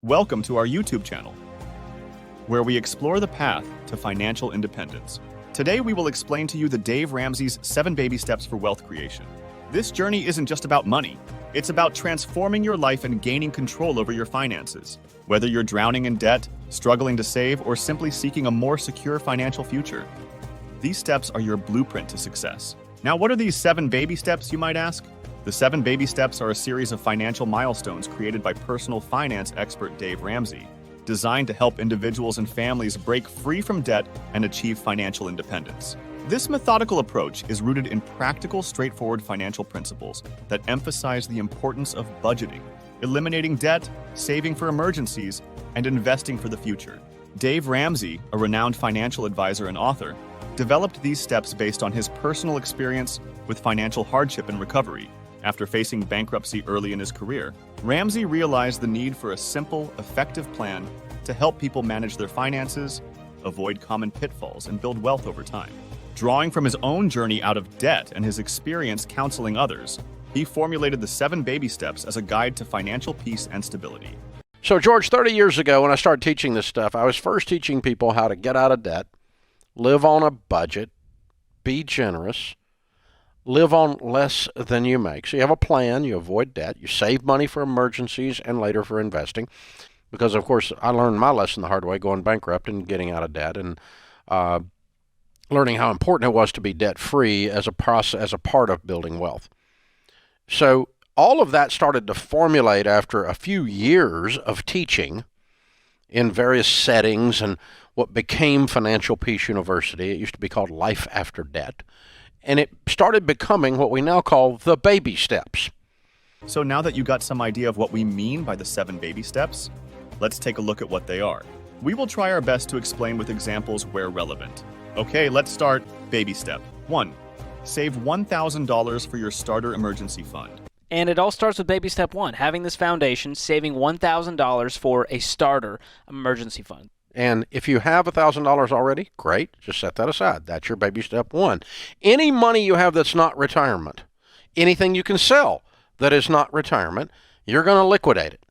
Welcome to our YouTube channel, where we explore the path to financial independence. Today we will explain to you the Dave Ramsey's 7 baby steps for wealth creation. This journey isn't just about money. It's about transforming your life and gaining control over your finances. Whether you're drowning in debt, struggling to save, or simply seeking a more secure financial future, these steps are your blueprint to success. Now, what are these 7 baby steps, you might ask? The 7 baby steps are a series of financial milestones created by personal finance expert Dave Ramsey, designed to help individuals and families break free from debt and achieve financial independence. This methodical approach is rooted in practical, straightforward financial principles that emphasize the importance of budgeting, eliminating debt, saving for emergencies, and investing for the future. Dave Ramsey, a renowned financial advisor and author, developed these steps based on his personal experience with financial hardship and recovery. After facing bankruptcy early in his career, Ramsey realized the need for a simple, effective plan to help people manage their finances, avoid common pitfalls, and build wealth over time. Drawing from his own journey out of debt and his experience counseling others, he formulated the 7 baby steps as a guide to financial peace and stability. So, George, 30 years ago when I started teaching this stuff, I was first teaching people how to get out of debt, live on a budget, be generous, live on less than you make. So you have a plan, you avoid debt, you save money for emergencies and later for investing. Because, of course, I learned my lesson the hard way, going bankrupt and getting out of debt, and learning how important it was to be debt-free as a part of building wealth. So all of that started to formulate after a few years of teaching in various settings and what became Financial Peace University. It used to be called Life After Debt. And it started becoming what we now call the baby steps. So now that you got some idea of what we mean by the 7 baby steps, let's take a look at what they are. We will try our best to explain with examples where relevant. Okay, let's start. Baby step 1. Save $1,000 for your starter emergency fund. And it all starts with baby step 1, having this foundation, saving $1,000 for a starter emergency fund. And if you have $1,000 already, great, just set that aside. That's your baby step 1. Any money you have that's not retirement, anything you can sell that is not retirement, you're going to liquidate it.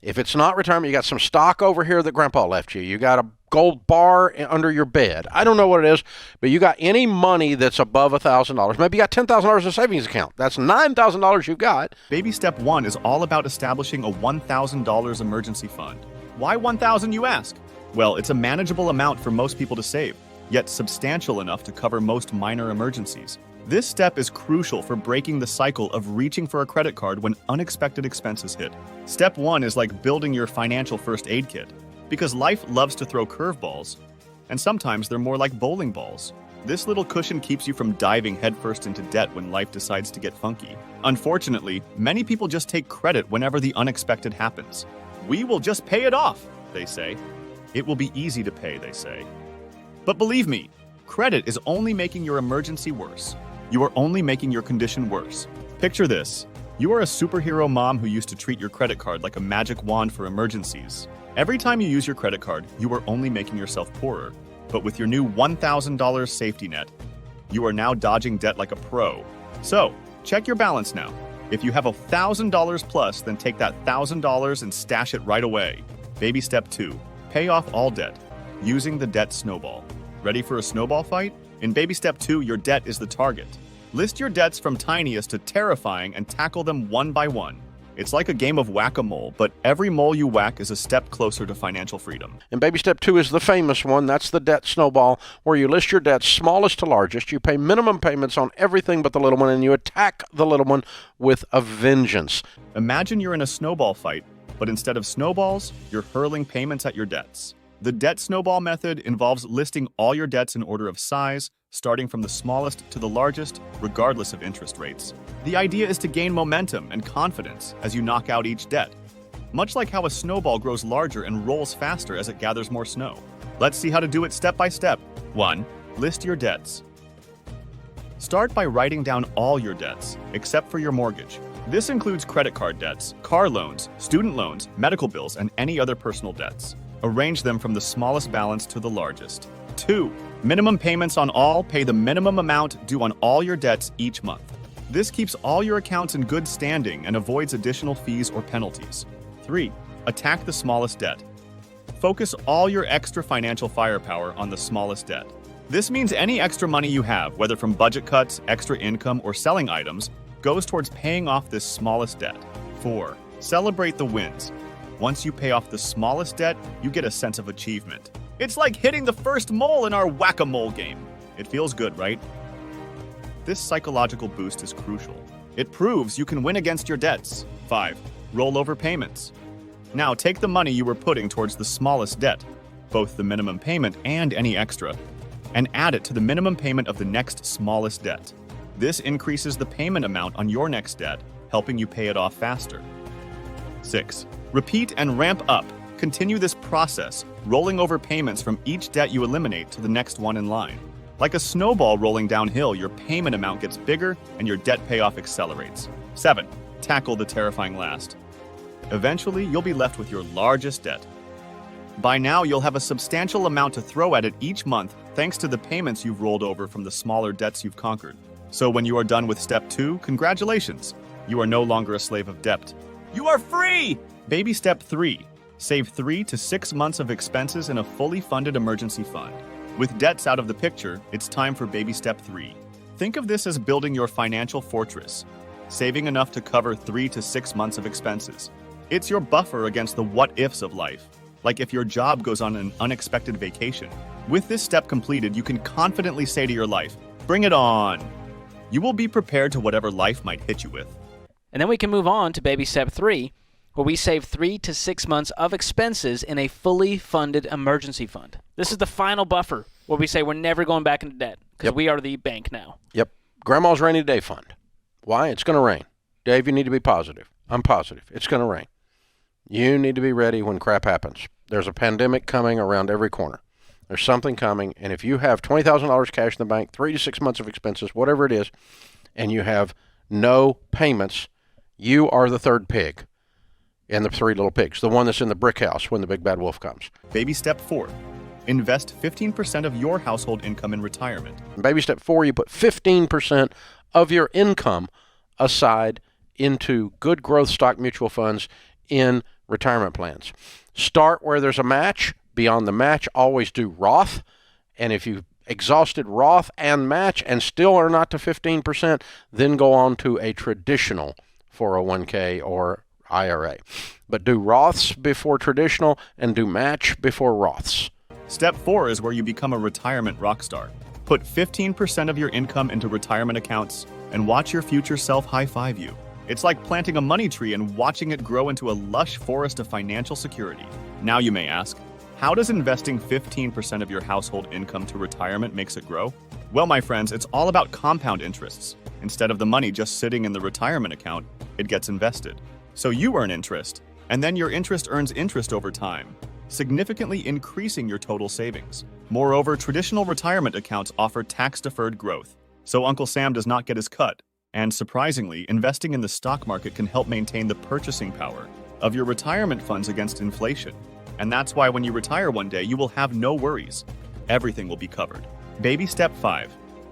If it's not retirement, you got some stock over here that Grandpa left you. You got a gold bar under your bed. I don't know what it is, but you got any money that's above $1,000. Maybe you got $10,000 in a savings account. That's $9,000 you've got. Baby step 1 is all about establishing a $1,000 emergency fund. Why $1,000, you ask? Well, it's a manageable amount for most people to save, yet substantial enough to cover most minor emergencies. This step is crucial for breaking the cycle of reaching for a credit card when unexpected expenses hit. Step 1 is like building your financial first aid kit, because life loves to throw curveballs, and sometimes they're more like bowling balls. This little cushion keeps you from diving headfirst into debt when life decides to get funky. Unfortunately, many people just take credit whenever the unexpected happens. We will just pay it off, they say. It will be easy to pay, they say. But believe me, credit is only making your emergency worse. You are only making your condition worse. Picture this. You are a superhero mom who used to treat your credit card like a magic wand for emergencies. Every time you use your credit card, you are only making yourself poorer. But with your new $1,000 safety net, you are now dodging debt like a pro. So, check your balance now. If you have $1,000 plus, then take that $1,000 and stash it right away. Baby step 2. Pay off all debt, using the debt snowball. Ready for a snowball fight? In baby step 2, your debt is the target. List your debts from tiniest to terrifying and tackle them one by one. It's like a game of whack-a-mole, but every mole you whack is a step closer to financial freedom. And baby step 2 is the famous one. That's the debt snowball, where you list your debts smallest to largest. You pay minimum payments on everything but the little one, and you attack the little one with a vengeance. Imagine you're in a snowball fight, but instead of snowballs, you're hurling payments at your debts. The debt snowball method involves listing all your debts in order of size, starting from the smallest to the largest, regardless of interest rates. The idea is to gain momentum and confidence as you knock out each debt, much like how a snowball grows larger and rolls faster as it gathers more snow. Let's see how to do it step by step. 1. List your debts. Start by writing down all your debts, except for your mortgage. This includes credit card debts, car loans, student loans, medical bills, and any other personal debts. Arrange them from the smallest balance to the largest. 2. Minimum payments on all. Pay the minimum amount due on all your debts each month. This keeps all your accounts in good standing and avoids additional fees or penalties. 3. Attack the smallest debt. Focus all your extra financial firepower on the smallest debt. This means any extra money you have, whether from budget cuts, extra income, or selling items, goes towards paying off this smallest debt. 4. Celebrate the wins. Once you pay off the smallest debt, you get a sense of achievement. It's like hitting the first mole in our whack-a-mole game. It feels good, right? This psychological boost is crucial. It proves you can win against your debts. 5. Rollover payments. Now take the money you were putting towards the smallest debt, both the minimum payment and any extra, and add it to the minimum payment of the next smallest debt. This increases the payment amount on your next debt, helping you pay it off faster. 6. Repeat and ramp up. Continue this process, rolling over payments from each debt you eliminate to the next one in line. Like a snowball rolling downhill, your payment amount gets bigger and your debt payoff accelerates. 7. Tackle the terrifying last. Eventually, you'll be left with your largest debt. By now, you'll have a substantial amount to throw at it each month thanks to the payments you've rolled over from the smaller debts you've conquered. So when you are done with step 2, congratulations! You are no longer a slave of debt. You are free! Baby step 3. Save 3 to 6 months of expenses in a fully funded emergency fund. With debts out of the picture, it's time for baby step 3. Think of this as building your financial fortress, saving enough to cover 3 to 6 months of expenses. It's your buffer against the what-ifs of life, like if your job goes on an unexpected vacation. With this step completed, you can confidently say to your life, "Bring it on!" You will be prepared to whatever life might hit you with. And then we can move on to baby step 3, where we save 3 to 6 months of expenses in a fully funded emergency fund. This is the final buffer where we say we're never going back into debt because we are the bank now. Yep. Grandma's rainy day fund. Why? It's going to rain. Dave, you need to be positive. I'm positive. It's going to rain. You need to be ready when crap happens. There's a pandemic coming around every corner. There's something coming, and if you have $20,000 cash in the bank, 3 to 6 months of expenses, whatever it is, and you have no payments, you are the third pig in the 3 little pigs, the one that's in the brick house when the big bad wolf comes. Baby step 4. Invest 15% of your household income in retirement. In baby step 4, you put 15% of your income aside into good growth stock mutual funds in retirement plans. Start where there's a match. Beyond the match, always do Roth. And if you've exhausted Roth and match and still are not to 15%, then go on to a traditional 401k or IRA. But do Roths before traditional and do match before Roths. Step 4 is where you become a retirement rock star. Put 15% of your income into retirement accounts and watch your future self high-five you. It's like planting a money tree and watching it grow into a lush forest of financial security. Now you may ask, how does investing 15% of your household income to retirement makes it grow? Well, my friends, it's all about compound interests. Instead of the money just sitting in the retirement account, it gets invested. So you earn interest, and then your interest earns interest over time, significantly increasing your total savings. Moreover, traditional retirement accounts offer tax-deferred growth, so Uncle Sam does not get his cut. And surprisingly, investing in the stock market can help maintain the purchasing power of your retirement funds against inflation. And that's why when you retire one day, you will have no worries. Everything will be covered. Baby step 5.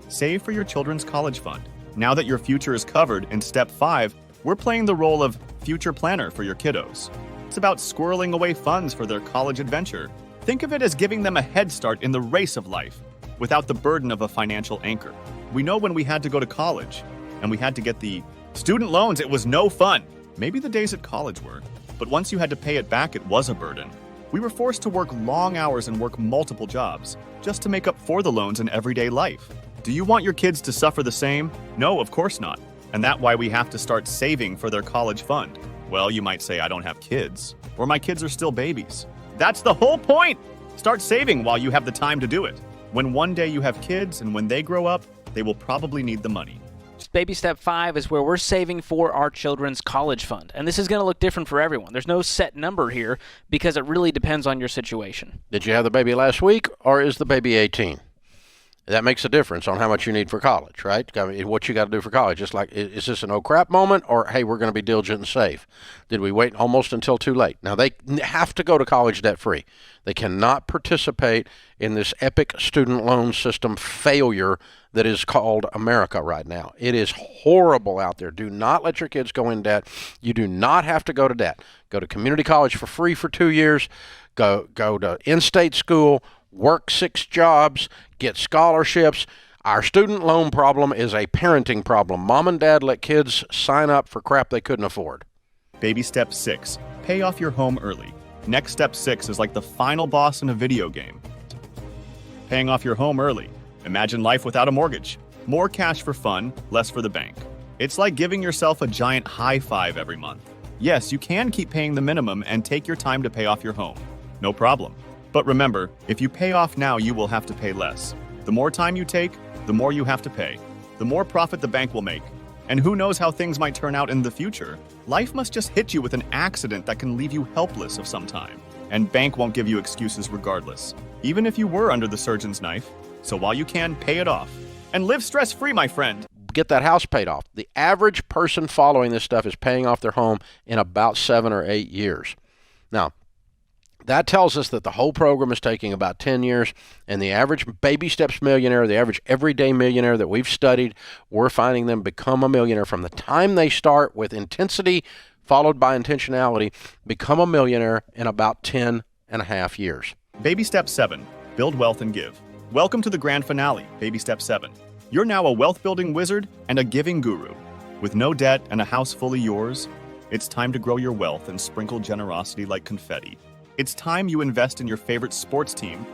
Save for your children's college fund. Now that your future is covered, in step 5, we're playing the role of future planner for your kiddos. It's about squirreling away funds for their college adventure. Think of it as giving them a head start in the race of life, without the burden of a financial anchor. We know when we had to go to college, and we had to get the student loans, it was no fun. Maybe the days at college were, but once you had to pay it back, it was a burden. We were forced to work long hours and work multiple jobs, just to make up for the loans in everyday life. Do you want your kids to suffer the same? No, of course not. And that's why we have to start saving for their college fund. Well, you might say, I don't have kids, or my kids are still babies. That's the whole point! Start saving while you have the time to do it. When one day you have kids, and when they grow up, they will probably need the money. Baby step 5 is where we're saving for our children's college fund. And this is going to look different for everyone. There's no set number here because it really depends on your situation. Did you have the baby last week, or is the baby 18? That makes a difference on how much you need for college, right? I mean, what you got to do for college. Just like, is this an oh crap moment, or hey, we're going to be diligent and save? Did we wait almost until too late? Now, they have to go to college debt free. They cannot participate in this epic student loan system failure that is called America right now. It is horrible out there. Do not let your kids go in debt. You do not have to go to debt. Go to community college for free for 2 years. Go to in-state school. Work 6 jobs, get scholarships. Our student loan problem is a parenting problem. Mom and dad let kids sign up for crap they couldn't afford. Baby step 6, pay off your home early. Next step 6 is like the final boss in a video game. Paying off your home early. Imagine life without a mortgage. More cash for fun, less for the bank. It's like giving yourself a giant high five every month. Yes, you can keep paying the minimum and take your time to pay off your home. No problem. But remember, if you pay off now, you will have to pay less. The more time you take, the more you have to pay. The more profit the bank will make. And who knows how things might turn out in the future? Life must just hit you with an accident that can leave you helpless of some time. And bank won't give you excuses regardless, even if you were under the surgeon's knife. So while you can, pay it off. And live stress-free, my friend. Get that house paid off. The average person following this stuff is paying off their home in about 7 or 8 years. Now, that tells us that the whole program is taking about 10 years, and the average baby steps millionaire, the average everyday millionaire that we've studied, we're finding them become a millionaire from the time they start with intensity followed by intentionality, become a millionaire in about 10 and a half years. Baby step 7, build wealth and give. Welcome to the grand finale, baby step 7. You're now a wealth-building wizard and a giving guru. With no debt and a house fully yours, it's time to grow your wealth and sprinkle generosity like confetti. It's time you invest in your favorite sports team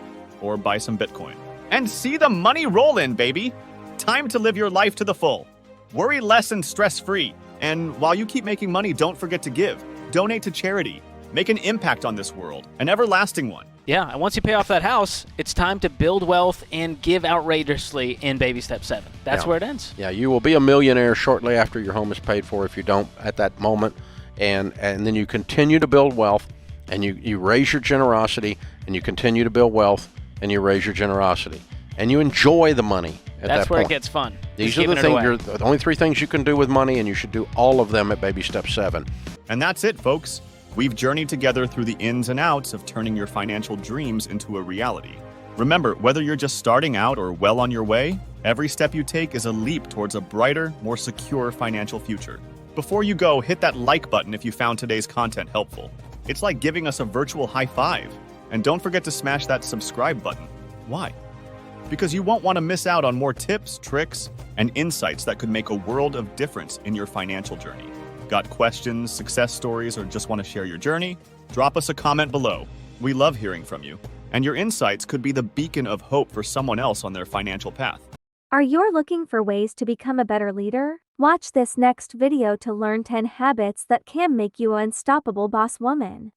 or buy some Bitcoin. And see the money roll in, baby! Time to live your life to the full. Worry less and stress-free. And while you keep making money, don't forget to give. Donate to charity. Make an impact on this world, an everlasting one. Yeah, and once you pay off that house, it's time to build wealth and give outrageously in baby step 7. That's where it ends. Yeah, you will be a millionaire shortly after your home is paid for if you don't at that moment. And then you continue to build wealth. And you raise your generosity, and you continue to build wealth, and you raise your generosity. And you enjoy the money at that point. That's where it gets fun. These are the things. The only 3 things you can do with money, and you should do all of them at baby step 7. And that's it, folks. We've journeyed together through the ins and outs of turning your financial dreams into a reality. Remember, whether you're just starting out or well on your way, every step you take is a leap towards a brighter, more secure financial future. Before you go, hit that like button if you found today's content helpful. It's like giving us a virtual high five. And don't forget to smash that subscribe button. Why? Because you won't want to miss out on more tips, tricks, and insights that could make a world of difference in your financial journey. Got questions, success stories, or just want to share your journey? Drop us a comment below. We love hearing from you. And your insights could be the beacon of hope for someone else on their financial path. Are you looking for ways to become a better leader? Watch this next video to learn 10 habits that can make you an unstoppable boss woman.